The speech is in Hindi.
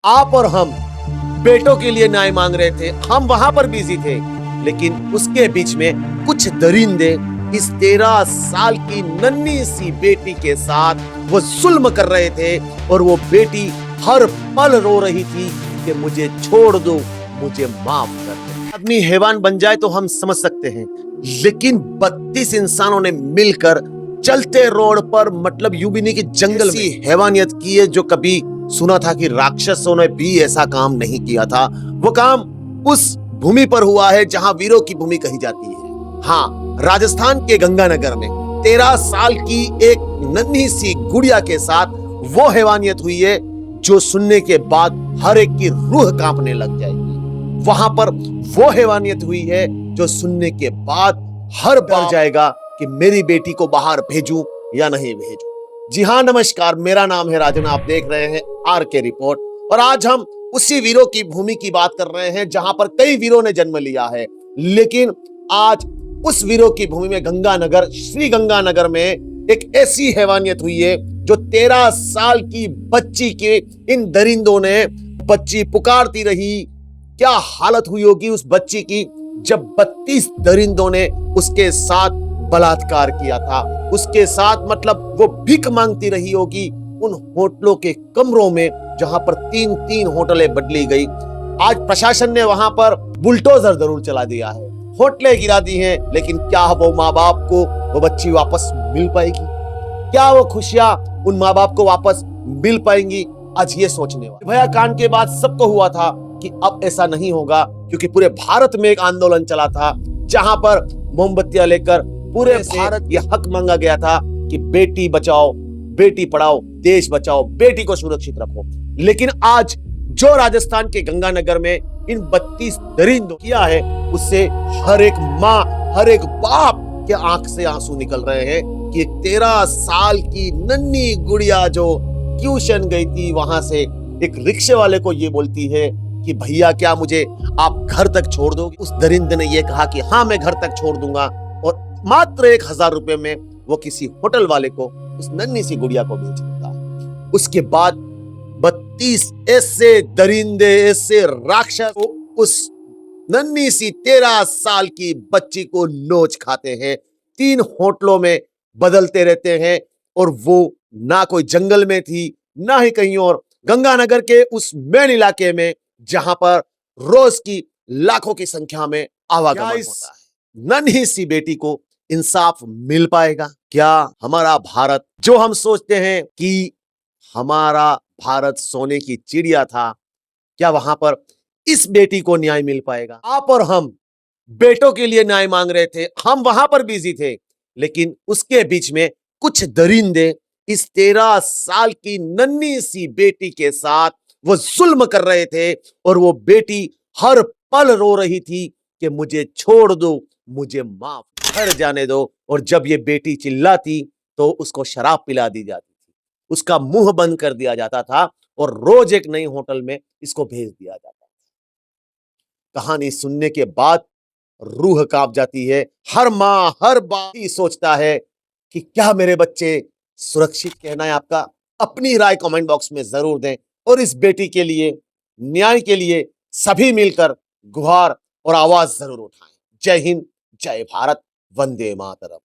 आप और हम बेटों के लिए न्याय मांग रहे थे, हम वहां पर बिजी थे, लेकिन उसके बीच में कुछ दरिंदे इस 13 साल की नन्ही सी बेटी के साथ वो जुल्म कर रहे थे और वो बेटी हर पल रो रही थी कि मुझे छोड़ दो, मुझे माफ कर दो। आदमी हैवान बन जाए तो हम समझ सकते हैं, लेकिन 32 इंसानों ने मिलकर चलते रोड पर, मतलब यूं भी नहीं कि जंगल में, हैवानियत की है जो कभी सुना था कि राक्षसों ने भी ऐसा काम नहीं किया था। वो काम उस भूमि पर हुआ है जहां वीरों की भूमि कही जाती है। हाँ, राजस्थान के गंगानगर में 13 साल की एक नन्ही सी गुड़िया के साथ वो हैवानियत हुई है जो सुनने के बाद हर एक की रूह कांपने लग जाएगी। वहां पर वो हैवानियत हुई है जो सुनने के बाद हर डर जाएगा कि मेरी बेटी को बाहर भेजूं या नहीं भेजूं। जी हाँ, नमस्कार, मेरा नाम है राजन, आप देख रहे हैं आर के रिपोर्ट। और आज हम उसी वीरों की भूमि की बात कर रहे हैं जहां पर कई वीरों ने जन्म लिया है, लेकिन आज उस वीरों की भूमि में गंगानगर, श्री गंगानगर में एक ऐसी हैवानियत हुई है जो 13 साल की बच्ची के इन दरिंदों ने, बच्ची पुकारती रही, क्या हालत हुई होगी उस बच्ची की जब 32 दरिंदों ने उसके साथ बलात्कार किया था। उसके साथ मतलब वो भीख मांगती रही होगी उन होटलों के कमरों में जहां पर 3-3 होटलें बदली गई। आज प्रशासन ने वहां पर बुलडोजर जरूर चला दिया है, होटलें गिरा दी हैं, लेकिन क्या वो माँ बाप को वो बच्ची वापस मिल पाएगी? क्या वो खुशियां उन माँ बाप को वापस मिल पाएंगी? आज ये सोचने वाला। भैया कांड के बाद सबको हुआ था कि अब ऐसा नहीं होगा, क्योंकि पूरे भारत में एक आंदोलन चला था जहां पर मोमबत्तियां लेकर पूरे भारत ये हक मांगा गया था कि बेटी बचाओ, बेटी पढ़ाओ, देश बचाओ, बेटी को सुरक्षित रखो। लेकिन आज जो राजस्थान के गंगानगर में इन 32 दरिंदों किया है, उससे हर एक माँ, हर एक बाप के आंख से आंसू निकल रहे हैं कि 13 साल की नन्ही गुड़िया जो ट्यूशन गई थी, वहां से एक रिक्शे वाले को ये बोलती है कि भैया क्या मुझे आप घर तक छोड़ दोगे? उस दरिंदे ने ये कहा कि हाँ, मैं घर तक छोड़ दूंगा, और मात्र 1000 रुपए में वो किसी होटल वाले को उस नन्ही सी गुड़िया को बेच देता है। उसके बाद 32 ऐसे दरिंदे, ऐसे राक्षस उस नन्ही सी 13 साल की बच्ची को नोच खाते हैं, 3 होटलों में बदलते रहते हैं, और वो ना कोई जंगल में थी ना ही कहीं और, गंगानगर के उस मेन इलाके में जहां पर रोज की लाखों की संख्या में आवागमन होता है। नन्ही सी बेटी को इंसाफ मिल पाएगा क्या? हमारा भारत, जो हम सोचते हैं कि हमारा भारत सोने की चिड़िया था, क्या वहां पर इस बेटी को न्याय मिल पाएगा? आप और हम बेटों के लिए न्याय मांग रहे थे, हम वहां पर बिजी थे, लेकिन उसके बीच में कुछ दरिंदे इस 13 साल की नन्ही सी बेटी के साथ वो जुल्म कर रहे थे और वो बेटी हर पल रो रही थी कि मुझे छोड़ दो, मुझे माफ कर जाने दो। और जब ये बेटी चिल्लाती तो उसको शराब पिला दी जाती थी, उसका मुंह बंद कर दिया जाता था और रोज एक नई होटल में इसको भेज दिया जाता था। कहानी सुनने के बाद रूह कांप जाती है। हर माँ, हर बाप ही सोचता है कि क्या मेरे बच्चे सुरक्षित? कहना है आपका? अपनी राय कमेंट बॉक्स में जरूर दें, और इस बेटी के लिए, न्याय के लिए सभी मिलकर गुहार और आवाज जरूर उठाएं। जय हिंद, जय भारत, वंदे मातरम।